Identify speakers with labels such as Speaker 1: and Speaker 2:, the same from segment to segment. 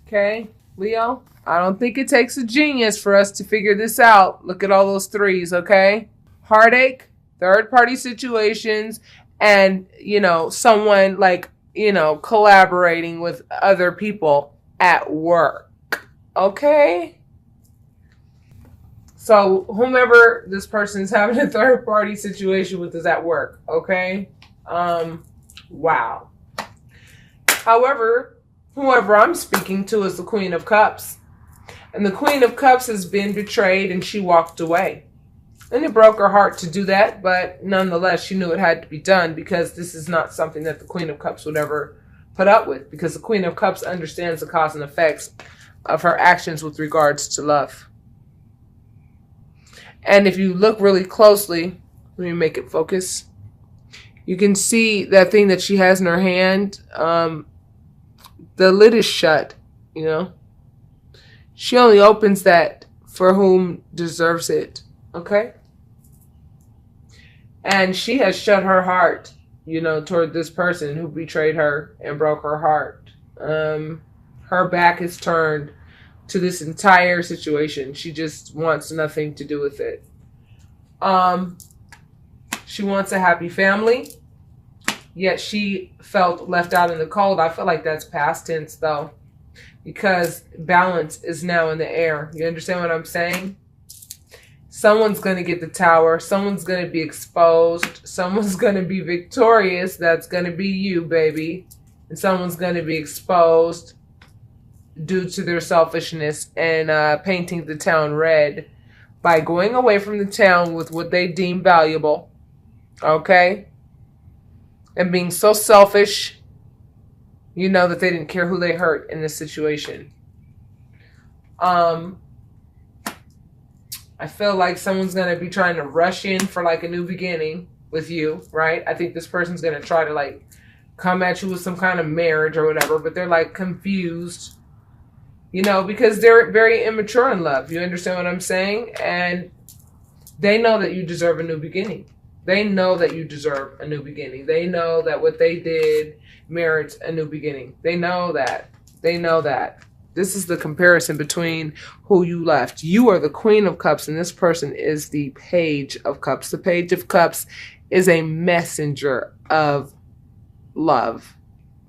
Speaker 1: Okay, Leo? I don't think it takes a genius for us to figure this out. Look at all those threes, okay? Heartache, third-party situations, and, someone like, collaborating with other people at work. Okay? So whomever this person's having a third-party situation with is at work, okay? Wow. However, whoever I'm speaking to is the Queen of Cups. And the Queen of Cups has been betrayed and she walked away. And it broke her heart to do that, but nonetheless, she knew it had to be done because this is not something that the Queen of Cups would ever put up with, because the Queen of Cups understands the cause and effects of her actions with regards to love. And if you look really closely, let me make it focus, you can see that thing that she has in her hand. The lid is shut, She only opens that for whom deserves it, okay? And she has shut her heart, toward this person who betrayed her and broke her heart. Her back is turned to this entire situation. She just wants nothing to do with it. She wants a happy family, yet she felt left out in the cold. I feel like that's past tense, though, because balance is now in the air. You understand what I'm saying? Someone's going to get the tower. Someone's going to be exposed. Someone's going to be victorious. That's going to be you, baby. And someone's going to be exposed due to their selfishness and painting the town red by going away from the town with what they deem valuable. Okay? And being so selfish, that they didn't care who they hurt in this situation. I feel like someone's going to be trying to rush in for like a new beginning with you, right? I think this person's going to try to like come at you with some kind of marriage or whatever, but they're like confused, because they're very immature in love. You understand what I'm saying? And they know that you deserve a new beginning. They know that you deserve a new beginning. They know that what they did merits a new beginning. They know that. They know that. This is the comparison between who you left. You are the Queen of Cups, and this person is the Page of Cups. The Page of Cups is a messenger of love.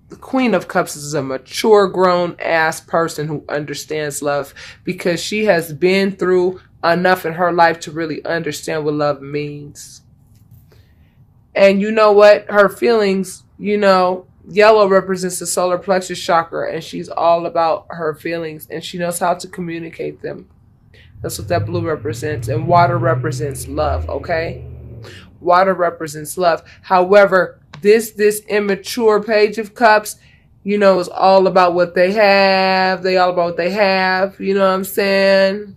Speaker 1: The Queen of Cups is a mature, grown-ass person who understands love because she has been through enough in her life to really understand what love means. And you know what? Her feelings, yellow represents the solar plexus chakra, and she's all about her feelings, and she knows how to communicate them. That's what that blue represents. And water represents love, okay? Water represents love. However, this immature Page of Cups, is all about what they have. They all about what they have. You know what I'm saying?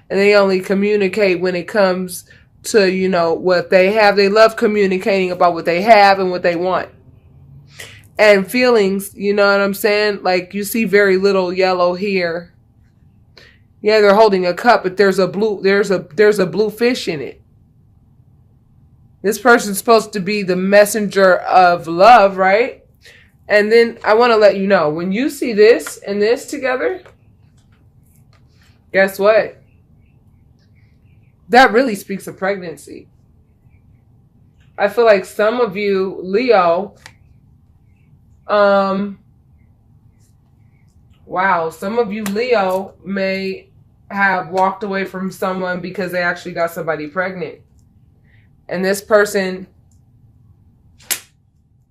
Speaker 1: And they only communicate when it comes to, what they have. They love communicating about what they have and what they want. And feelings, you know what I'm saying? Like, you see very little yellow here. Yeah, they're holding a cup, but there's a blue fish in it. This person's supposed to be the messenger of love, right? And then I want to let you know, when you see this and this together, guess what? That really speaks of pregnancy. I feel like some of you, Leo, some of you, Leo, may have walked away from someone because they actually got somebody pregnant. And this person,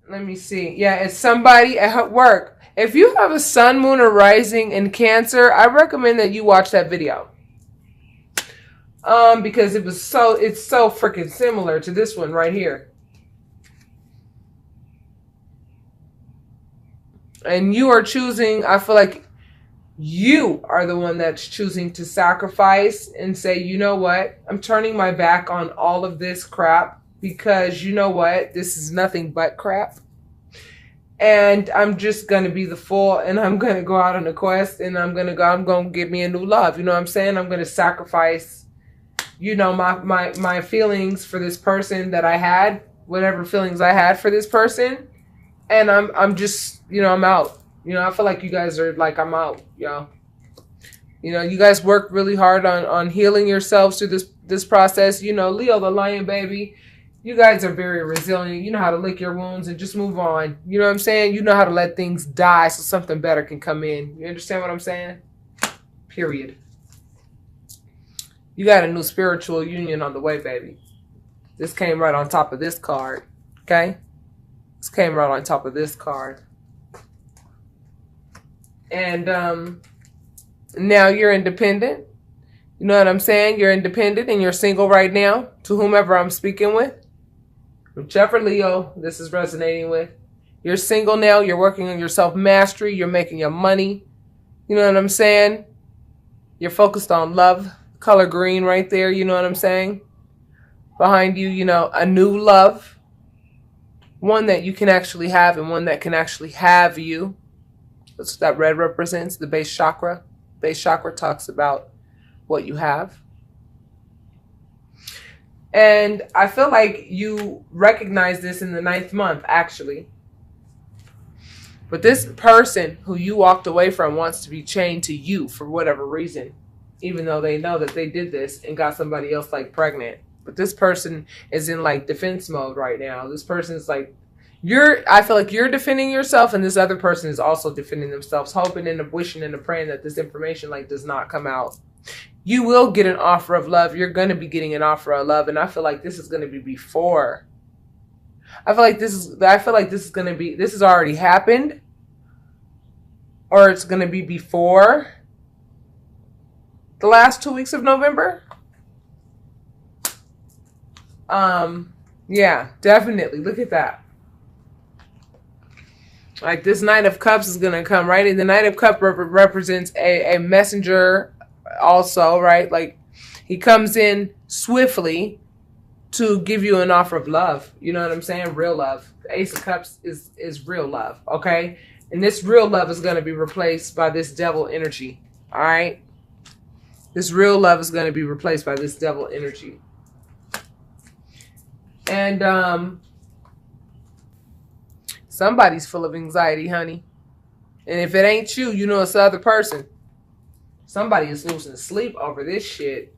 Speaker 1: let me see. Yeah, it's somebody at work. If you have a sun, moon, or rising in Cancer, I recommend that you watch that video. Because it's so freaking similar to this one right here. And you are choosing, I feel like you are the one that's choosing to sacrifice and say, you know what? I'm turning my back on all of this crap because you know what? This is nothing but crap. And I'm just going to be the fool and I'm going to go out on a quest and I'm going to get me a new love. You know what I'm saying? I'm going to sacrifice, my feelings for this person that I had, whatever feelings I had for this person. And I'm just, I'm out. You know, I feel like you guys are like, I'm out, yo. You know, you guys work really hard on healing yourselves through this process. You know, Leo the lion, baby. You guys are very resilient. You know how to lick your wounds and just move on. You know what I'm saying? You know how to let things die so something better can come in. You understand what I'm saying? Period. You got a new spiritual union on the way, baby. This came right on top of this card. Okay? This came right on top of this card. And now you're independent. You know what I'm saying? You're independent and you're single right now. To whomever I'm speaking with. Whichever Leo this is resonating with. You're single now. You're working on your self-mastery. You're making your money. You know what I'm saying? You're focused on love. Color green right there. You know what I'm saying? Behind you, you know, a new love. One that you can actually have and one that can actually have you. That's what that red represents. The base chakra. Base chakra talks about what you have. And I feel like you recognize this in the 9th month, actually. But this person who you walked away from wants to be chained to you for whatever reason. Even though they know that they did this and got somebody else like pregnant. But this person is in like defense mode right now. This person is like, I feel like you're defending yourself and this other person is also defending themselves, hoping and wishing and praying that this information like does not come out. You will get an offer of love. You're going to be getting an offer of love. And I feel like this is going to be before. I feel like this is going to be, this has already happened. Or it's going to be before the last 2 weeks of November. Yeah, definitely. Look at that. Like this Knight of Cups is going to come, right? And the Knight of Cups represents a messenger also, right? Like he comes in swiftly to give you an offer of love. You know what I'm saying? Real love. The Ace of Cups is real love, okay? And this real love is going to be replaced by this devil energy, all right? This real love is going to be replaced by this devil energy. And somebody's full of anxiety, honey. And if it ain't you, you know it's the other person. Somebody is losing sleep over this shit.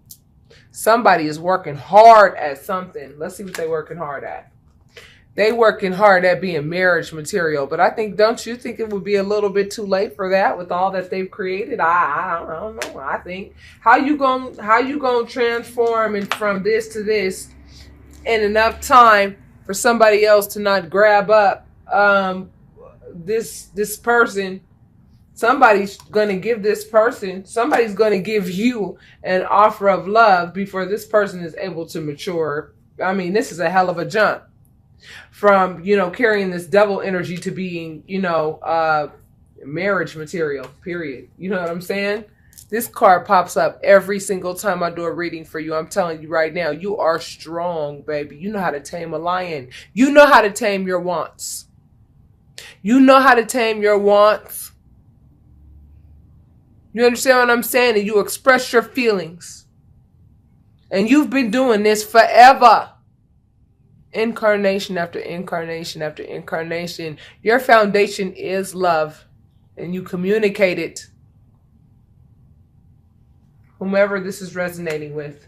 Speaker 1: Somebody is working hard at something. Let's see what they're working hard at. They working hard at being marriage material. But I think, don't you think it would be a little bit too late for that with all that they've created? I don't know. I think how you gonna transform and from this to this in enough time for somebody else to not grab up this person. Somebody's going to give this person, somebody's going to give you an offer of love before this person is able to mature. I mean, this is a hell of a jump from, you know, carrying this devil energy to being, you know, marriage material, period. You know what I'm saying? This card pops up every single time I do a reading for you. I'm telling you right now, you are strong, baby. You know how to tame a lion. You know how to tame your wants. You know how to tame your wants. You understand what I'm saying? And you express your feelings. And you've been doing this forever. Incarnation after incarnation after incarnation. Your foundation is love. And you communicate it. Whomever this is resonating with.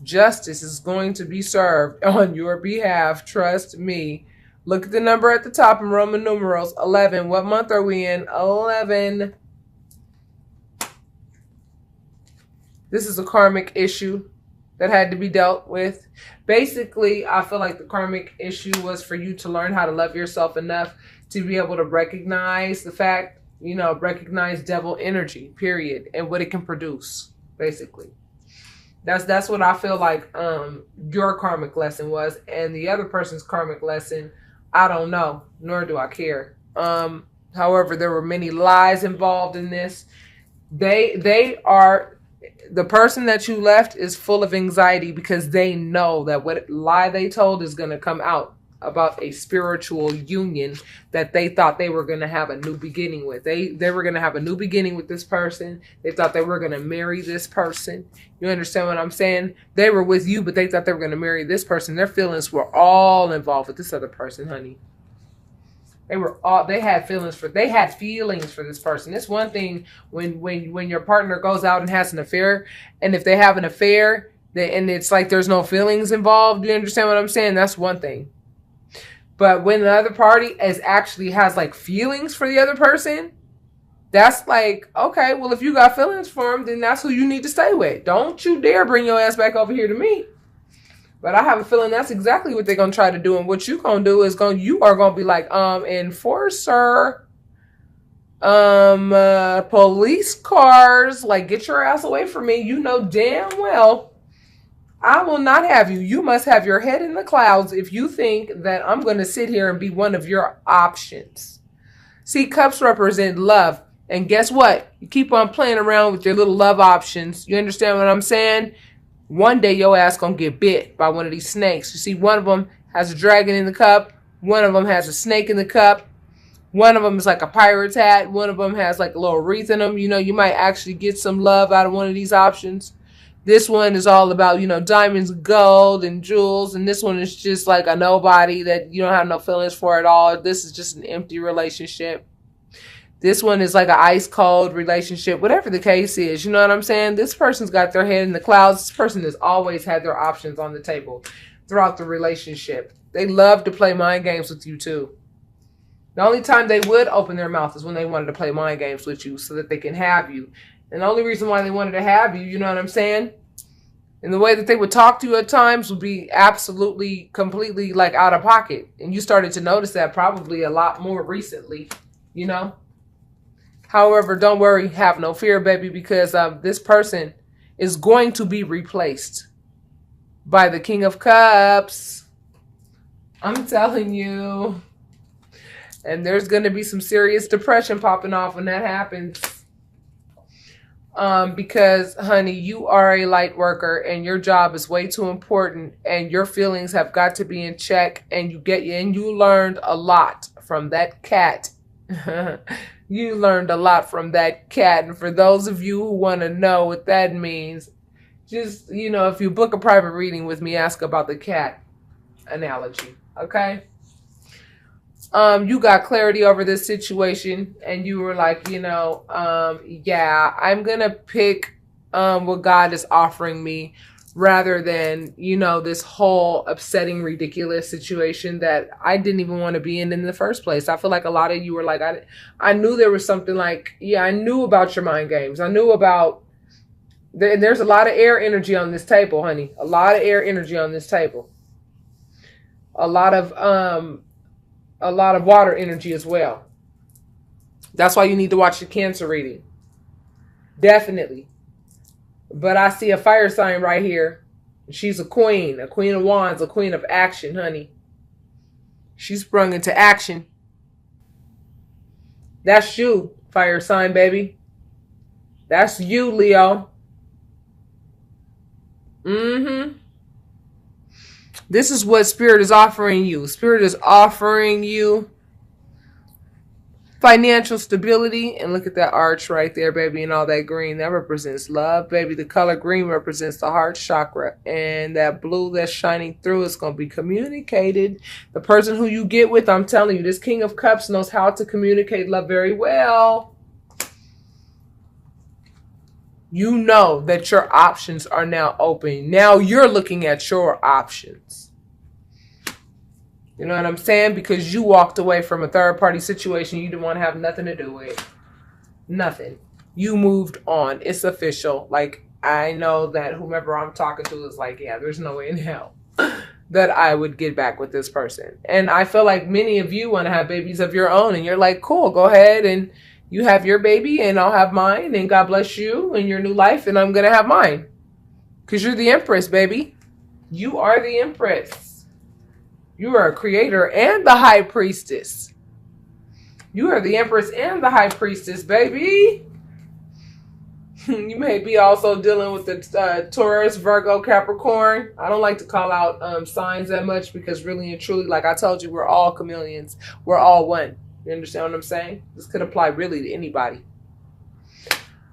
Speaker 1: Justice is going to be served on your behalf. Trust me. Look at the number at the top in Roman numerals. 11. What month are we in? 11. This is a karmic issue that had to be dealt with. Basically, I feel like the karmic issue was for you to learn how to love yourself enough to be able to recognize the fact, you know, recognize devil energy, period, and what it can produce, basically. That's what I feel like your karmic lesson was. And the other person's karmic lesson, I don't know, nor do I care. However, there were many lies involved in this. The person that you left is full of anxiety because they know that what lie they told is going to come out about a spiritual union that they thought they were going to have a new beginning with. They were going to have a new beginning with this person. They thought they were going to marry this person. You understand what I'm saying? They were with you, but they thought they were going to marry this person. Their feelings were all involved with this other person, honey. They had feelings for this person. It's one thing when your partner goes out and has an affair, and if they have an affair, and it's like there's no feelings involved. You understand what I'm saying? That's one thing. But when the other party actually has like feelings for the other person, that's like, okay, well, if you got feelings for them, then that's who you need to stay with. Don't you dare bring your ass back over here to me. But I have a feeling that's exactly what they're going to try to do. And what you going to do is you are going to be like, enforcer, police cars, like, get your ass away from me. You know damn well I will not have you. You must have your head in the clouds if you think that I'm going to sit here and be one of your options. See, cups represent love. And guess what? You keep on playing around with your little love options. You understand what I'm saying? One day your ass going to get bit by one of these snakes. You see, one of them has a dragon in the cup. One of them has a snake in the cup. One of them is like a pirate's hat. One of them has like a little wreath in them. You know, you might actually get some love out of one of these options. This one is all about, you know, diamonds, gold, and jewels. And this one is just like a nobody that you don't have no feelings for at all. This is just an empty relationship. This one is like an ice cold relationship, whatever the case is. You know what I'm saying? This person's got their head in the clouds. This person has always had their options on the table throughout the relationship. They love to play mind games with you too. The only time they would open their mouth is when they wanted to play mind games with you so that they can have you. And the only reason why they wanted to have you, you know what I'm saying? And the way that they would talk to you at times would be absolutely, completely like out of pocket. And you started to notice that probably a lot more recently, you know? However, don't worry, have no fear, baby, because this person is going to be replaced by the King of Cups. I'm telling you. And there's going to be some serious depression popping off when that happens. Because, honey, you are a light worker and your job is way too important and your feelings have got to be in check, and you learned a lot from that cat. You learned a lot from that cat. And for those of you who want to know what that means, just, you know, if you book a private reading with me, ask about the cat analogy. Okay? You got clarity over this situation and you were like, you know, yeah, I'm going to pick what God is offering me rather than, you know, this whole upsetting, ridiculous situation that I didn't even want to be in the first place. I feel like a lot of you were like, I knew there was something like, yeah, I knew about your mind games. I knew about, there's a lot of air energy on this table, honey. A lot of air energy on this table. A lot of water energy as well. That's why you need to watch your Cancer reading. Definitely. But I see a fire sign right here. She's a queen of wands, a queen of action, honey. She sprung into action. That's you, fire sign, baby. That's you, Leo. This is what Spirit is offering you. Spirit is offering you financial stability. And look at that arch right there, baby, and all that green. That represents love, baby. The color green represents the heart chakra. And that blue that's shining through is going to be communicated. The person who you get with, I'm telling you, this King of Cups knows how to communicate love very well. You know that your options are now open. Now you're looking at your options. You know what I'm saying? Because you walked away from a third party situation you didn't want to have nothing to do with. Nothing. You moved on. It's official. Like, I know that whomever I'm talking to is like, yeah, there's no way in hell that I would get back with this person. And I feel like many of you want to have babies of your own. And you're like, cool, go ahead and you have your baby and I'll have mine, and God bless you and your new life, and I'm going to have mine. Because you're the Empress, baby. You are the Empress. You are a creator and the High Priestess. You are the Empress and the High Priestess, baby. You may be also dealing with the Taurus, Virgo, Capricorn. I don't like to call out signs that much because really and truly, like I told you, we're all chameleons. We're all one. You understand what I'm saying? This could apply really to anybody.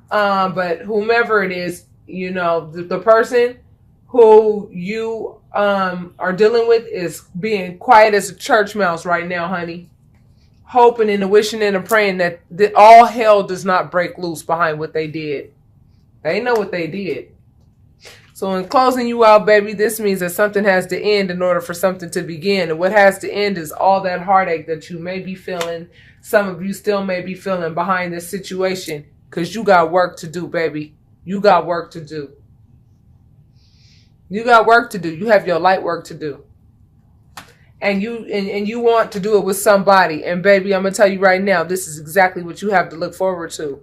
Speaker 1: But whomever it is, you know, the person who you are dealing with is being quiet as a church mouse right now, honey. hoping and wishing and praying that all hell does not break loose behind what they did. They know what they did. So in closing you out, baby, this means that something has to end in order for something to begin. And what has to end is all that heartache that you may be feeling. Some of you still may be feeling behind this situation, because you got work to do, baby. You got work to do. You got work to do. You have your light work to do. And you want to do it with somebody. And baby, I'm going to tell you right now, this is exactly what you have to look forward to.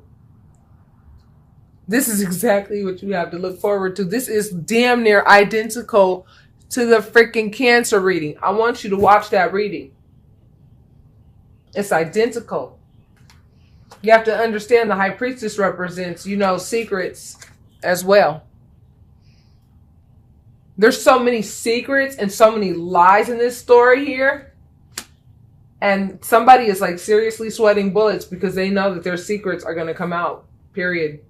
Speaker 1: This is exactly what you have to look forward to. This is damn near identical to the freaking Cancer reading. I want you to watch that reading. It's identical. You have to understand the High Priestess represents, secrets as well. There's so many secrets and so many lies in this story here. And somebody is like seriously sweating bullets because they know that their secrets are going to come out. Period.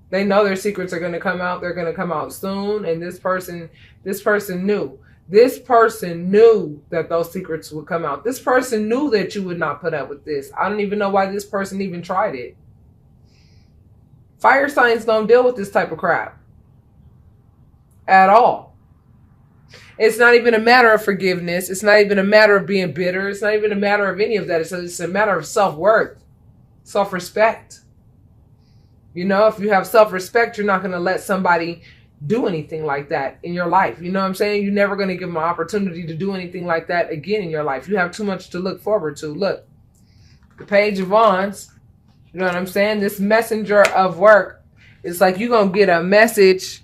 Speaker 1: They know their secrets are going to come out. They're going to come out soon. And this person knew. This person knew that those secrets would come out. This person knew that you would not put up with this. I don't even know why this person even tried it. Fire signs don't deal with this type of crap. At all. It's not even a matter of forgiveness. It's not even a matter of being bitter. It's not even a matter of any of that. It's a matter of self-worth. Self-respect. If you have self-respect, you're not going to let somebody do anything like that in your life. You know what I'm saying? You're never going to give them an opportunity to do anything like that again in your life. You have too much to look forward to. Look, the Page of Wands, you know what I'm saying? This messenger of work, it's like you're going to get a message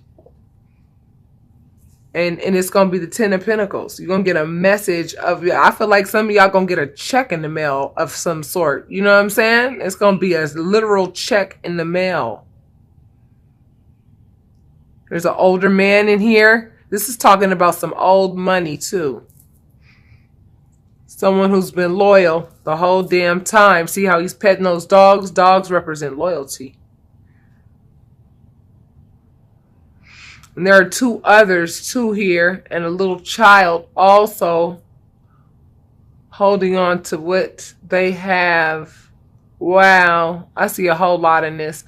Speaker 1: and it's going to be the Ten of Pentacles. You're going to get a message of, I feel like some of y'all going to get a check in the mail of some sort. You know what I'm saying? It's going to be a literal check in the mail. There's an older man in here. This is talking about some old money too. Someone who's been loyal the whole damn time. See how he's petting those dogs? Dogs represent loyalty. And there are two others too here, and a little child also holding on to what they have. Wow, I see a whole lot in this.